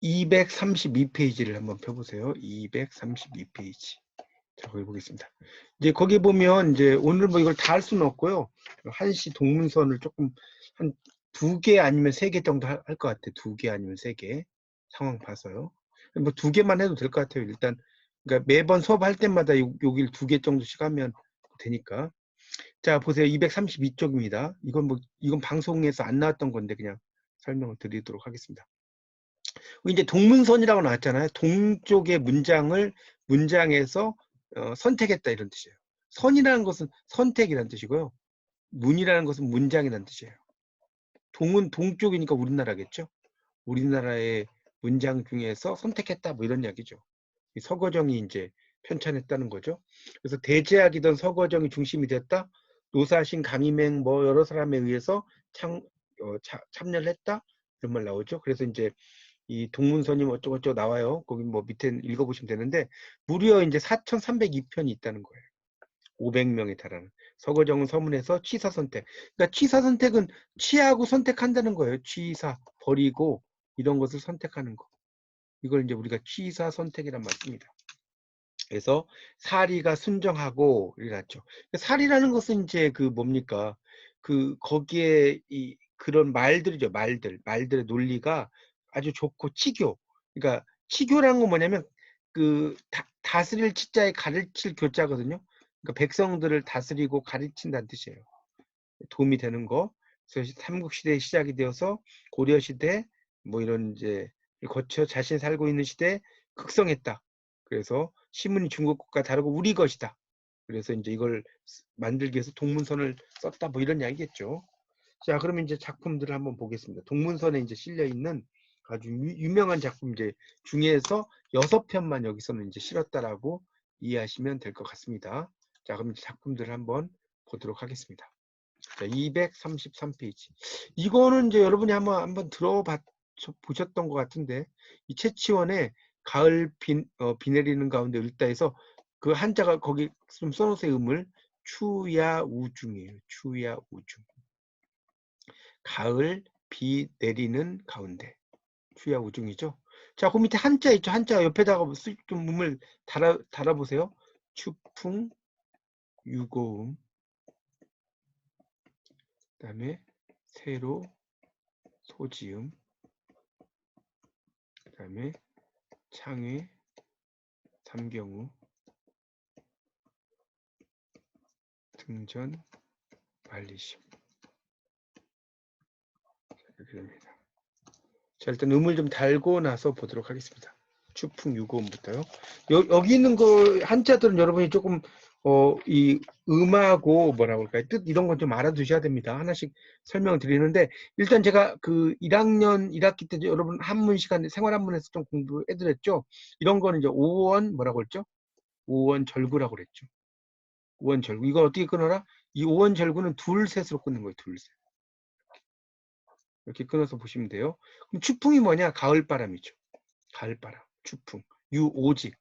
232페이지를 한번 펴보세요. 232페이지. 자, 거기 보겠습니다. 이제 거기 보면 이제 오늘 뭐 이걸 다 할 수는 없고요. 한시 동문선을 조금 한 2개 아니면 3개 정도 할 것 같아요. 2개 아니면 3개 상황 봐서요. 뭐 2개만 해도 될 것 같아요. 일단 그러니까 매번 수업할 때마다 여기를 2개 정도씩 하면 되니까. 자, 보세요. 232쪽입니다. 이건 방송에서 안 나왔던 건데 그냥 설명을 드리도록 하겠습니다. 이제 동문선이라고 나왔잖아요. 동쪽의 문장에서 선택했다 이런 뜻이에요. 선이라는 것은 선택이라는 뜻이고요. 문이라는 것은 문장이라는 뜻이에요. 동은 동쪽이니까 우리나라겠죠. 우리나라의 문장 중에서 선택했다 뭐 이런 이야기죠. 서거정이 이제 편찬했다는 거죠. 그래서 대제학이던 서거정이 중심이 됐다. 노사신, 강희맹 뭐 여러 사람에 의해서 참여를 했다 이런 말 나오죠. 그래서 이제 이 동문선임 어쩌고저쩌고 나와요. 거기 뭐 밑에 읽어보시면 되는데 무려 이제 4,302편이 있다는 거예요. 500명에 달하는. 서거정은 서문에서 취사 선택. 그러니까 취사 선택은 취하고 선택한다는 거예요. 취사, 버리고 이런 것을 선택하는 거. 이걸 이제 우리가 취사 선택이란 말 씁니다. 그래서 사리가 순정하고 이랬죠. 사리라는 것은 이제 그 뭡니까? 거기에 그런 말들이죠. 말들의 논리가 아주 좋고 치교. 그러니까 치교라는 건 뭐냐면 다스릴 치자에 가르칠 교자거든요. 그러니까 백성들을 다스리고 가르친다는 뜻이에요. 도움이 되는 거. 그래서 삼국시대에 시작이 되어서 고려시대 뭐 이런 이제 거쳐 자신 살고 있는 시대에 극성했다. 그래서 신문이 중국 것과 다르고 우리 것이다. 그래서 이제 이걸 만들기 위해서 동문선을 썼다. 뭐 이런 이야기겠죠. 자, 그러면 이제 작품들을 한번 보겠습니다. 동문선에 이제 실려 있는 아주 유명한 작품 이제 중에서 6편만 여기서는 이제 실었다라고 이해하시면 될 것 같습니다. 자, 그럼 이제 작품들을 한번 보도록 하겠습니다. 자, 233페이지. 이거는 이제 여러분이 한번 보셨던 것 같은데, 이 채치원의 가을 비 내리는 가운데 읽다에서 그 한자가 거기 좀 써놓으세요. 음을 추야우중이에요. 추야우중. 가을 비 내리는 가운데. 추야우중이죠. 자, 그 밑에 한자 있죠. 한자 옆에다가 좀 음을 달아보세요. 추풍, 유고음. 그 다음에 세로, 소지음. 그 다음에 창회, 삼경우, 등전, 말리심. 이렇게 됩니다. 자, 일단 음을 좀 달고 나서 보도록 하겠습니다. 추풍 유고음부터요. 여기 있는 거 한자들은 여러분이 조금 이 음하고 뭐라고 할까요? 뜻 이런 건 좀 알아두셔야 됩니다. 하나씩 설명을 드리는데 일단 제가 그 1학년 1학기 때 여러분 한문 시간에 생활 한문에서 좀 공부해드렸죠. 이런 거는 이제 5원 뭐라고 했죠? 5원 절구라고 그랬죠. 5원 절구. 이거 어떻게 끊어라? 이 5원 절구는 둘 셋으로 끊는 거예요. 둘 셋. 이렇게 끊어서 보시면 돼요. 그럼 추풍이 뭐냐? 가을바람이죠. 가을바람. 추풍. 오직.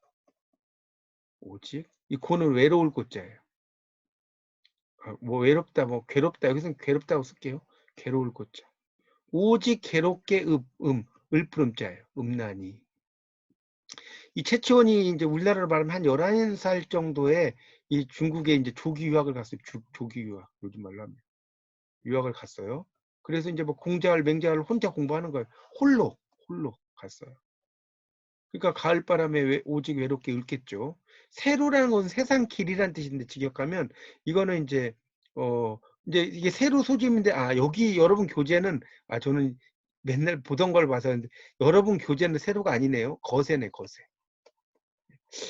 오직. 이 고는 외로울 고자예요. 뭐 외롭다, 뭐 괴롭다. 여기서는 괴롭다고 쓸게요. 괴로울 고자. 오직 괴롭게 을푸름자예요. 음란이. 이 채치원이 이제 우리나라로 말하면 한 11살 정도에 이 중국에 이제 조기 유학을 갔어요. 조기 유학. 요즘 말로 하면. 유학을 갔어요. 그래서 이제 뭐 공자를 맹자를 혼자 공부하는 거예요. 홀로 갔어요. 그러니까 가을바람에 오직 외롭게 읊겠죠. 세로라는 것은 세상 길이란 뜻인데 직역하면 이거는 이제 이제 이게 세로 소집인데 여기 여러분 교재는 저는 맨날 보던 걸 봐서 여러분 교재는 세로가 아니네요. 거세네 거세.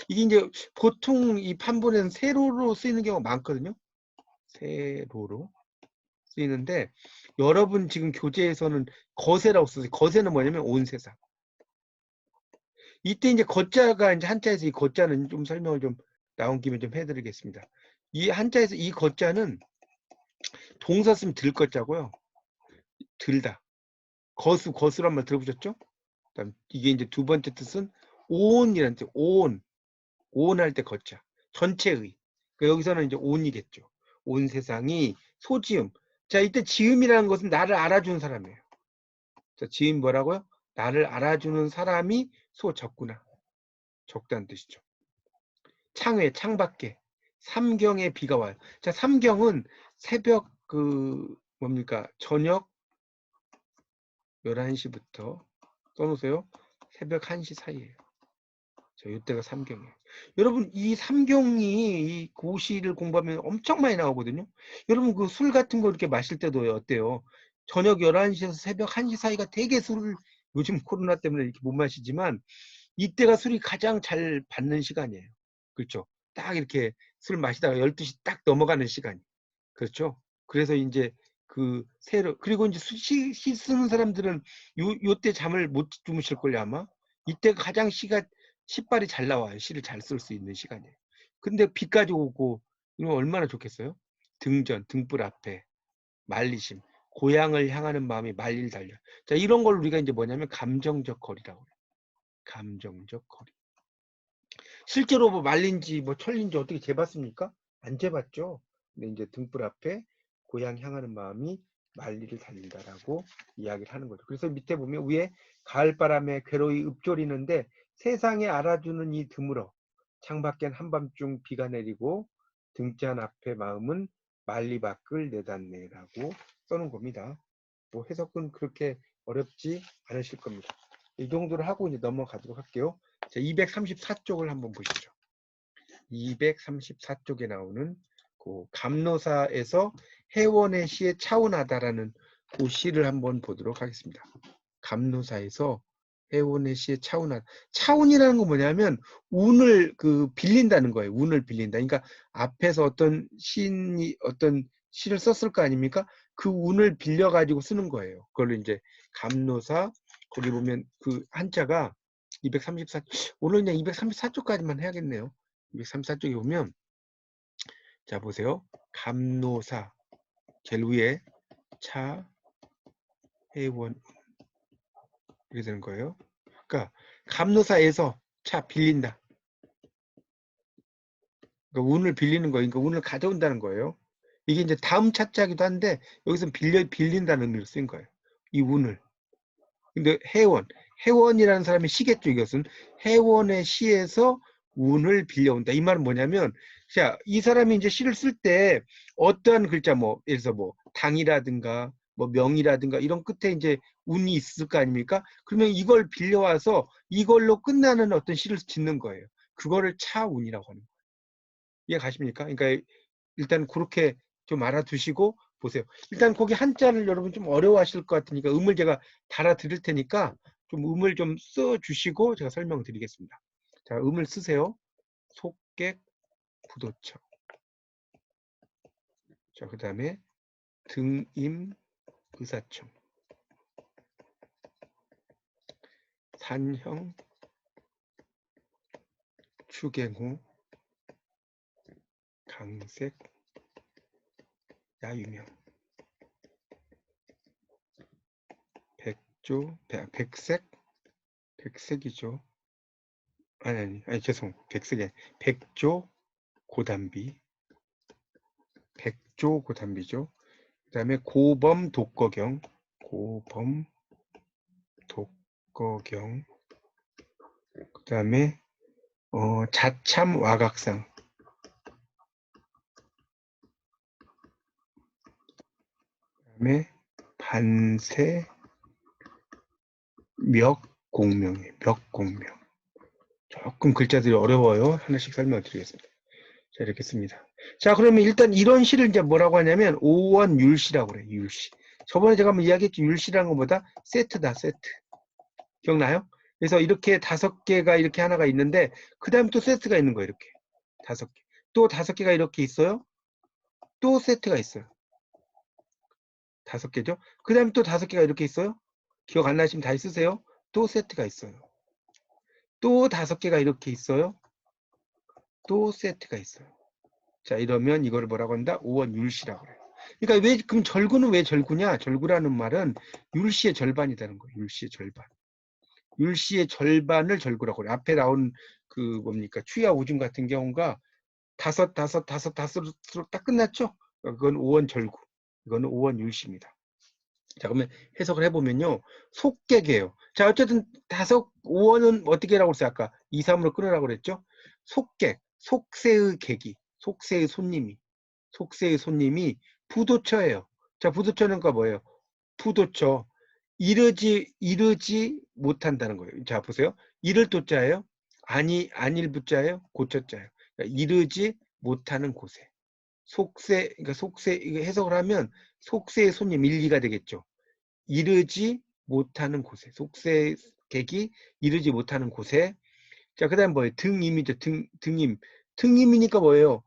이게 이제 보통 이 판본에는 세로로 쓰이는 경우가 많거든요. 세로로 쓰이는데 여러분 지금 교재에서는 거세라고 써요. 거세는 뭐냐면 온 세상. 이때 이제 거자가 이제 한자에서 이 거자는 좀 설명을 좀 나온 김에 좀 해드리겠습니다. 이 한자에서 이 거자는 동사 쓰면 들 거자고요. 들다. 거수란 말 들어보셨죠? 그다음 이게 이제 두 번째 뜻은 온이라는 뜻. 온할 때 거자. 전체의. 그러니까 여기서는 이제 온이겠죠. 온 세상이 소지음. 자, 이때 지음이라는 것은 나를 알아주는 사람이에요. 자, 지음 뭐라고요? 나를 알아주는 사람이 적구나. 적다는 뜻이죠. 창외, 창밖에. 삼경에 비가 와요. 자, 삼경은 새벽 뭡니까? 저녁 11시부터 써놓으세요. 새벽 1시 사이에요. 자, 이때가 삼경이에요. 여러분, 이 삼경이 이 고시를 공부하면 엄청 많이 나오거든요. 여러분, 그 술 같은 거 이렇게 마실 때도 어때요? 저녁 11시에서 새벽 1시 사이가 되게 술을 요즘 코로나 때문에 이렇게 못 마시지만 이때가 술이 가장 잘 받는 시간이에요. 그렇죠? 딱 이렇게 술 마시다가 12시 딱 넘어가는 시간. 그렇죠? 그래서 이제 그리고 이제 시 쓰는 사람들은 요때 잠을 못 주무실걸요, 아마? 이때가 가장 시발이 잘 나와요. 시를 잘 쓸 수 있는 시간이에요. 근데 비까지 오고, 이러면 얼마나 좋겠어요? 등전, 등불 앞에, 말리심, 고향을 향하는 마음이 말릴 달려. 자, 이런 걸 우리가 이제 뭐냐면 감정적 거리라고 해요. 감정적 거리. 실제로 뭐 말린지 뭐 철린지 어떻게 재봤습니까? 안 재봤죠. 근데 이제 등불 앞에 고향 향하는 마음이 말리를 달린다라고 이야기를 하는 거죠. 그래서 밑에 보면 위에 가을바람에 괴로이 읊조리는데 세상에 알아주는 이 드물어 창밖엔 한밤중 비가 내리고 등잔 앞에 마음은 말리 밖을 내닫네라고 써놓은 겁니다. 뭐 해석은 그렇게 어렵지 않으실 겁니다. 이 정도로 하고 이제 넘어가도록 할게요. 자, 234쪽을 한번 보시죠. 234쪽에 나오는 그 감노사에서 해원의 시에 차운하다라는 그 시를 한번 보도록 하겠습니다. 감노사에서 해원의 시에 차운하다. 차운이라는 건 뭐냐면 운을 빌린다는 거예요. 운을 빌린다. 그러니까 앞에서 어떤 시인이 어떤 시를 썼을 거 아닙니까? 그 운을 빌려 가지고 쓰는 거예요. 그걸로 이제 감노사 거기 보면 그 한자가 234 오늘 그냥 234쪽까지만 해야겠네요. 234쪽에 보면 자 보세요. 감노사 제일 위에 차 해원 이렇게 되는 거예요. 그러니까 감노사에서 차 빌린다. 그러니까 운을 빌리는 거예요. 그러니까 운을 가져온다는 거예요. 이게 이제 다음 차자기도 한데 여기서 빌린다는 의미로 쓰인 거예요. 이 운을. 근데 해원이라는 사람이 시겠죠. 이것은 해원의 시에서 운을 빌려온다. 이 말은 뭐냐면, 자, 이 사람이 이제 시를 쓸 때 어떠한 글자, 뭐, 예를 들어서 뭐, 당이라든가, 뭐, 명이라든가, 이런 끝에 이제 운이 있을 거 아닙니까? 그러면 이걸 빌려와서 이걸로 끝나는 어떤 시를 짓는 거예요. 그거를 차운이라고 하는 거예요. 이해 가십니까? 그러니까 일단 그렇게 좀 알아두시고 보세요. 일단 거기 한자를 여러분 좀 어려워하실 것 같으니까 음을 제가 달아 드릴 테니까 좀 음을 좀 써주시고 제가 설명드리겠습니다. 자, 음을 쓰세요. 속객, 부도처. 자, 그 다음에 등임, 의사청. 산형, 추갱호, 강색, 야유명. 백조, 백색이죠. 아니, 죄송. 백색이 백조, 고담비. 백조, 고담비죠. 그 다음에 고범, 독거경. 고범, 독거경. 그 다음에 자참, 와각상. 그 다음에 반세, 멱공명이에요. 멱공명. 조금 글자들이 어려워요. 하나씩 설명드리겠습니다. 자, 이렇게 씁니다. 자, 그러면 일단 이런 시를 이제 뭐라고 하냐면 오원 율시라고 그래요. 율시. 저번에 제가 한번 이야기했죠. 율시라는 것보다 세트다, 세트. 기억나요? 그래서 이렇게 5개가 이렇게 하나가 있는데 그 다음 또 세트가 있는 거예요. 이렇게 5개. 또 5개가 이렇게 있어요. 또 세트가 있어요. 5개죠. 그 다음에 또 5개가 이렇게 있어요. 기억 안 나시면 다시 쓰세요. 또 세트가 있어요. 또 5개가 이렇게 있어요. 또 세트가 있어요. 자, 이러면 이거를 뭐라고 한다? 오원율시라고 그래요. 그러니까 그럼 절구는 왜 절구냐? 절구라는 말은 율시의 절반이라는 거예요. 율시의 절반. 율시의 절반을 절구라고 그래요. 앞에 나온 뭡니까? 추야 오줌 같은 경우가 다섯으로 딱 끝났죠? 그건 오원 절구. 이거는 오원 율시입니다. 자, 그러면 해석을 해보면요. 속객이에요. 자, 어쨌든 5원은 어떻게 라고 했어요? 아까 2, 3으로 끊으라고 그랬죠? 속객, 속세의 객이, 속세의 손님이 부도처예요. 자, 부도처는 뭐예요? 부도처. 이르지 못한다는 거예요. 자, 보세요. 이를 도자예요? 아닐 부자예요? 고처자예요. 그러니까 이르지 못하는 곳에. 그러니까 이거 해석을 하면 속세의 손님 1, 2가 되겠죠. 이르지 못하는 곳에. 속세객이 이르지 못하는 곳에. 자, 그 다음 뭐예요? 등임이죠. 등임. 등임이니까 뭐예요?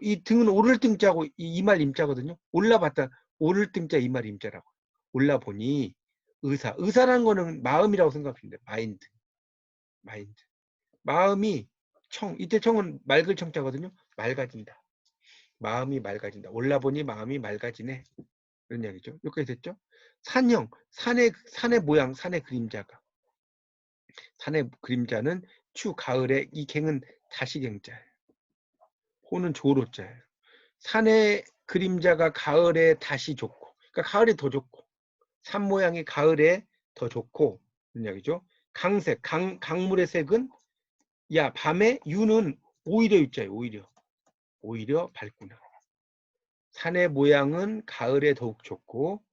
이 등은 오를 등자고 이말 임자거든요. 올라봤다. 오를 등자 이말 임자라고. 올라보니 의사라는 거는 마음이라고 생각하시면 돼요. 마인드. 마음이 이때 청은 맑을 청자거든요. 맑아진다. 마음이 맑아진다. 올라보니 마음이 맑아지네. 그런 이야기죠. 여기까지 됐죠? 산의 모양, 산의 그림자가. 산의 그림자는 가을에 이 갱은 다시갱자예요. 호는 조로자예요. 산의 그림자가 가을에 다시 좋고, 그러니까 가을에 더 좋고, 산 모양이 가을에 더 좋고, 그런 이야기죠. 강색, 강물의 색은, 밤에 유는 오히려 유자예요. 오히려 밝구나. 산의 모양은 가을에 더욱 좋고,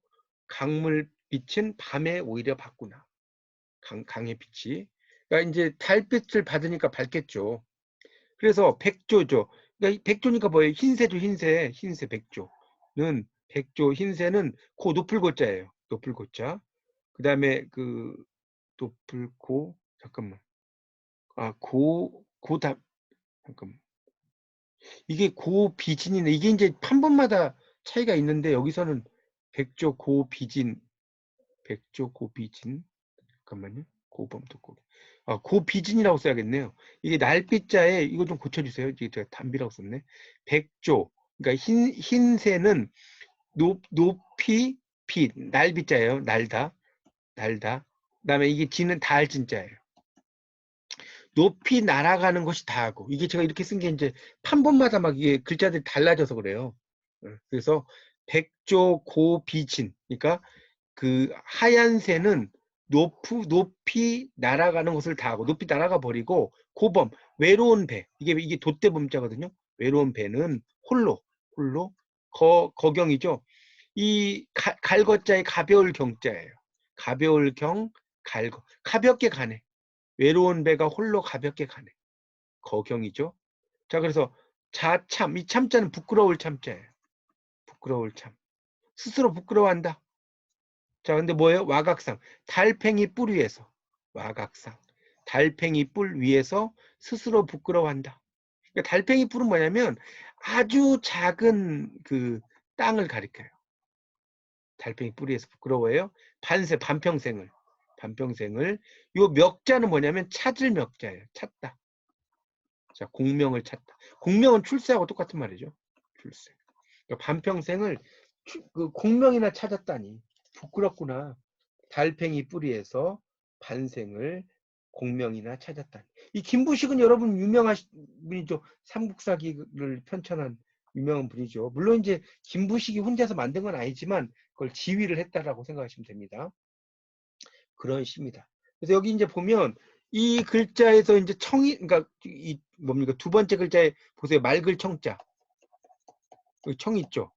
강물빛은 밤에 오히려 밝구나. 강의 빛이. 그러니까 이제 달빛을 받으니까 밝겠죠. 그래서 백조죠. 그러니까 백조니까 뭐예요? 흰새죠, 흰새 백조, 흰새는 높을 고자예요. 높을 고자. 그 다음에 높을 잠깐만. 잠깐만. 이게 고비진이네. 이게 이제 판본마다 차이가 있는데, 여기서는 백조 고비진, 잠깐만요. 고범도 고비진이라고 써야겠네요. 이게 날빛자에 이거 좀 고쳐주세요. 이게 제가 담비라고 썼네. 백조, 그러니까 흰새는 높이 날빛자예요. 날다. 그다음에 이게 지는 달진자예요. 높이 날아가는 것이 다하고, 이게 제가 이렇게 쓴 게 이제 판본마다 막 이게 글자들이 달라져서 그래요. 그래서 백조 고비진, 그러니까 하얀 새는 높이 날아가는 것을 다하고, 높이 날아가 버리고, 고범, 외로운 배, 이게 돛대범자거든요. 외로운 배는 홀로 거경이죠. 이 갈거자의 가벼울 경자예요. 가벼울 갈거, 가볍게 가네. 외로운 배가 홀로 가볍게 가네. 거경이죠. 자, 그래서 자참, 이 참자는 부끄러울 참자예요. 부끄러울 참. 스스로 부끄러워한다. 자, 근데 뭐예요? 와각상. 달팽이 뿔 위에서. 와각상. 달팽이 뿔 위에서 스스로 부끄러워한다. 그러니까 달팽이 뿔은 뭐냐면 아주 작은 땅을 가리켜요. 달팽이 뿌리에서 부끄러워해요. 반평생을. 요 멱자는 뭐냐면 찾을 멱자예요. 찾다. 자, 공명을 찾다. 공명은 출세하고 똑같은 말이죠. 출세. 그러니까 반평생을 공명이나 찾았다니. 부끄럽구나. 달팽이 뿌리에서 반생을 공명이나 찾았다니. 이 김부식은 여러분 유명하신 분이죠. 삼국사기를 편찬한 유명한 분이죠. 물론 이제 김부식이 혼자서 만든 건 아니지만 그걸 지휘를 했다라고 생각하시면 됩니다. 그런 시입니다. 그래서 여기 이제 보면 이 글자에서 이제 그러니까 이 뭡니까? 두 번째 글자에 보세요. 맑을 청자. 청 있죠.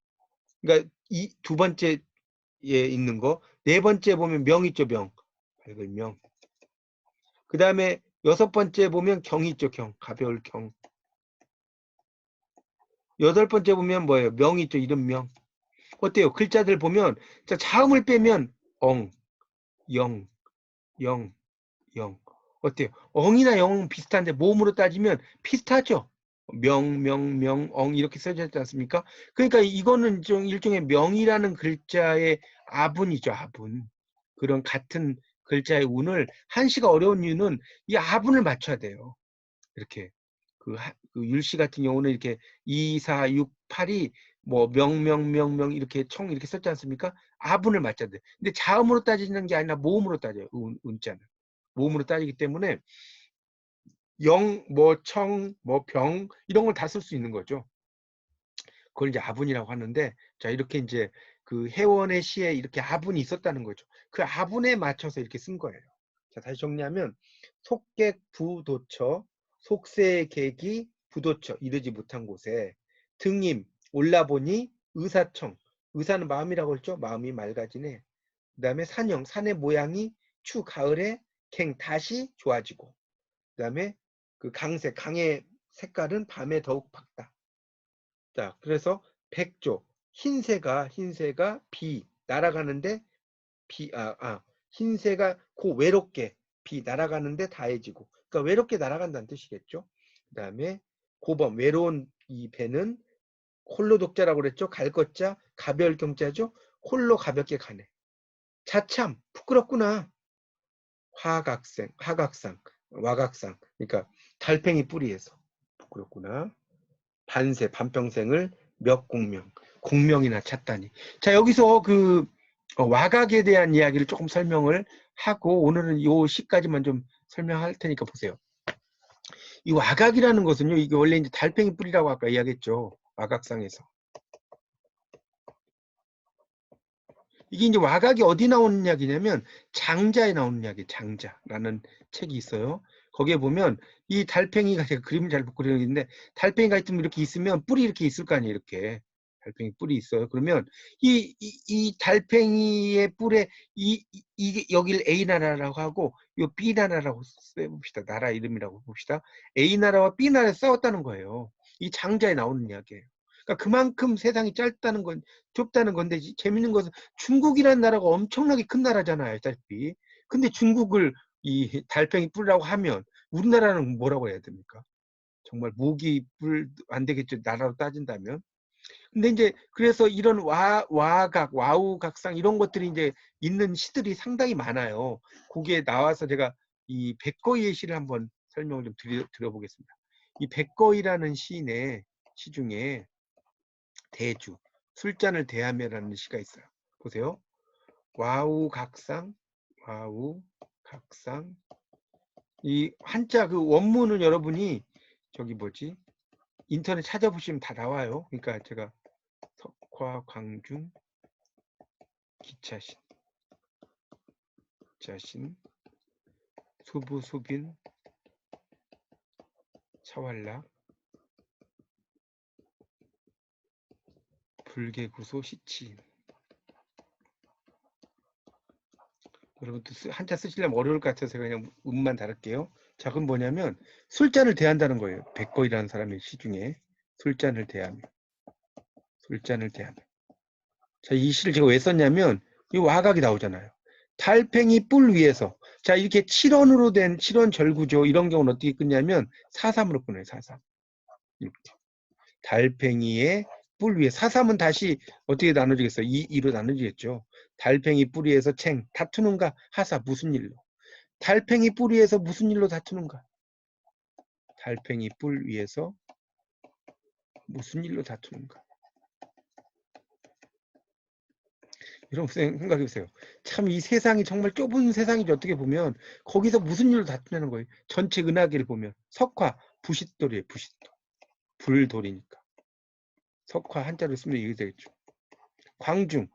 그러니까 이 두 번째에 있는 거. 네 번째 보면 명 있죠. 맑을 명. 그 다음에 여섯 번째 보면 경 있죠. 가벼울 경. 여덟 번째 보면 뭐예요? 명 있죠. 이름 명. 어때요? 글자들 보면 자, 자음을 빼면 영. 어때요? 엉이나 영은 비슷한데 모음으로 따지면 비슷하죠? 엉 이렇게 써져 있지 않습니까? 그러니까 이거는 좀 일종의 명이라는 글자의 아분이죠. 아분. 그런 같은 글자의 운을 한시가 어려운 이유는 이 아분을 맞춰야 돼요. 이렇게 율시 같은 경우는 이렇게 2, 4, 6, 8이 뭐 명 이렇게 이렇게 썼지 않습니까? 아분을 맞춰야 돼. 근데 자음으로 따지는 게 아니라 모음으로 따져요. 운자는. 모음으로 따지기 때문에 병 이런 걸 다 쓸 수 있는 거죠. 그걸 이제 아분이라고 하는데, 자, 이렇게 이제 그 혜원의 시에 이렇게 아분이 있었다는 거죠. 그 아분에 맞춰서 이렇게 쓴 거예요. 자, 다시 정리하면 속객 부도처, 속세객이 부도처 이르지 못한 곳에 등임 올라보니 의사청, 의사는 마음이라고 했죠. 마음이 맑아지네. 그 다음에 산형, 산의 모양이 추 가을에 갱 다시 좋아지고, 그 다음에 그 강색, 강의 색깔은 밤에 더욱 밝다. 자, 그래서 백조, 흰새가 비 날아가는데 흰새가 고 외롭게 비 날아가는데 다해지고, 그러니까 외롭게 날아간다는 뜻이겠죠. 그 다음에 고범, 외로운 이 배는 홀로 독자라고 그랬죠. 갈 것자 가벼울 경자죠. 홀로 가볍게 가네. 자참 부끄럽구나. 화각상, 와각상. 그러니까 달팽이 뿌리에서 부끄럽구나. 반세, 반평생을 몇 공명이나 찾다니. 자, 여기서 그 와각에 대한 이야기를 조금 설명을 하고 오늘은 요 시까지만 좀 설명할 테니까 보세요. 이 와각이라는 것은요, 이게 원래 이제 달팽이 뿌리라고 아까 이야기했죠. 와각상에서. 이게 이제 와각이 어디 나오는 이야기냐면 장자에 나오는 이야기, 장자라는 책이 있어요. 거기에 보면 이 달팽이가, 제가 그림을 잘 못 그리는데 달팽이가 있으면 이렇게 있으면 뿔이 이렇게 있을 거 아니에요. 이렇게 달팽이 뿔이 있어요. 그러면 이 달팽이의 뿔에 이게 여기를 A 나라라고 하고 요 B 나라라고 써봅시다. 나라 이름이라고 봅시다. A 나라와 B 나라에 싸웠다는 거예요. 이 장자에 나오는 이야기예요. 그러니까 그만큼 세상이 짧다는 건, 좁다는 건데, 재밌는 것은 중국이라는 나라가 엄청나게 큰 나라잖아요, 알다시피. 근데 중국을 이 달팽이 뿔이라고 하면 우리나라는 뭐라고 해야 됩니까? 정말 무기 뿔 안 되겠죠, 나라로 따진다면. 근데 이제 그래서 이런 와각, 와우각상 이런 것들이 이제 있는 시들이 상당히 많아요. 거기에 나와서 제가 이 백거이의 시를 한번 설명을 좀 드려보겠습니다. 이 백거이라는 시인의 시 중에 대주, 술잔을 대하며라는 시가 있어요. 보세요. 와우 각상, 와우 각상. 이 한자 그 원문은 여러분이 저기 뭐지? 인터넷 찾아보시면 다 나와요. 그러니까 제가 석화, 광중, 기차신, 수부, 수빈, 차왈락, 불개구소, 시치인. 여러분도 한자 쓰시려면 어려울 것 같아서 그냥 음만 다룰게요. 자, 그럼 뭐냐면 술잔을 대한다는 거예요. 백거이라는 사람의 시 중에 술잔을 대하며. 술잔을 대하며. 자, 이 시를 제가 왜 썼냐면 이 와각이 나오잖아요. 달팽이 뿔 위에서. 자, 이렇게 7원으로 된 7원 절구죠. 이런 경우는 어떻게 끝냐면 4-3으로 끊어요. 4-3. 이렇게. 달팽이의 뿔 위에. 4-3은 다시 어떻게 나눠지겠어요? 2로 나눠지겠죠. 달팽이 뿌리에서 챙 다투는가? 하사 무슨 일로? 달팽이 뿔 위에서 무슨 일로 다투는가? 달팽이 뿔 위에서 무슨 일로 다투는가? 여러분 생각해 보세요. 참 이 세상이 정말 좁은 세상이죠. 어떻게 보면 거기서 무슨 일로 다투냐는 거예요. 전체 은하계를 보면 석화, 부싯돌이에요. 부싯돌. 불돌이니까. 석화 한자로 쓰면 이게 되겠죠. 광중,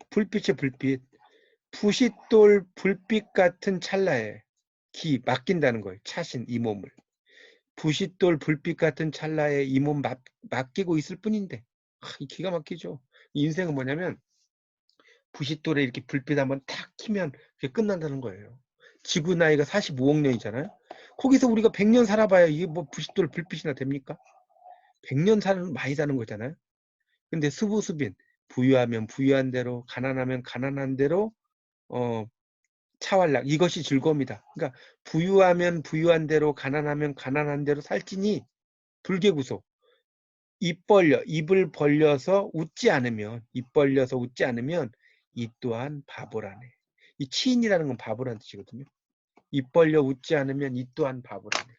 불빛의 불빛. 부싯돌 불빛 같은 찰나에 기 맡긴다는 거예요. 차신 이 몸을. 부싯돌 불빛 같은 찰나에 이 몸 맡기고 있을 뿐인데 이 기가 막히죠. 인생은 뭐냐면 부싯돌에 이렇게 불빛 한번 탁 키면 그게 끝난다는 거예요. 지구 나이가 45억 년이잖아요. 거기서 우리가 100년 살아봐야 이게 뭐 부싯돌 불빛이나 됩니까? 100년 사는 많이 사는 거잖아요. 근데 수부수빈 부유하면 부유한 대로 가난하면 가난한 대로 차왈락 이것이 즐거움이다. 그러니까 부유하면 부유한 대로 가난하면 가난한 대로 살찌니 불개구속. 입을 벌려서 웃지 않으면 이 또한 바보라네. 이 치인이라는 건 바보라는 뜻이거든요. 입 벌려 웃지 않으면 이 또한 바보라네.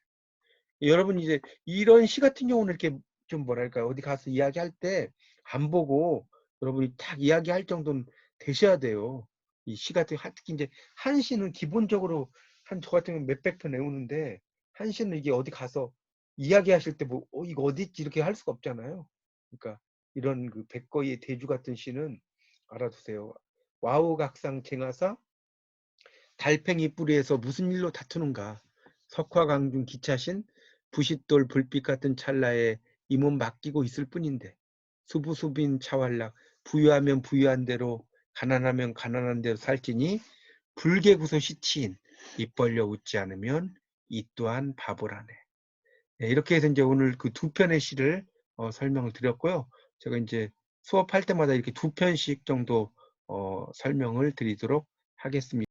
여러분 이제 이런 시 같은 경우는 이렇게 좀 뭐랄까 어디 가서 이야기할 때 안 보고 여러분이 딱 이야기할 정도는 되셔야 돼요. 이 시 같은 특히 이제 한 시는 기본적으로 한 저 같은 경우 몇백 편 외우는데 한 시는 이게 어디 가서 이야기하실 때 뭐 이거 어디 있지 이렇게 할 수가 없잖아요. 그러니까 이런 그 백거의 대주 같은 시는 알아두세요. 와우각상 쟁하사 달팽이 뿌리에서 무슨 일로 다투는가. 석화강중 기차신 부싯돌 불빛 같은 찰나에 이 몸 맡기고 있을 뿐인데 수부수빈 차왈락 부유하면 부유한 대로 가난하면 가난한 대로 살지니 불개구소 시치인 입 벌려 웃지 않으면 이 또한 바보라네. 네, 이렇게 해서 이제 오늘 그 두 편의 시를 설명을 드렸고요. 제가 이제 수업할 때마다 이렇게 두 편씩 정도 설명을 드리도록 하겠습니다.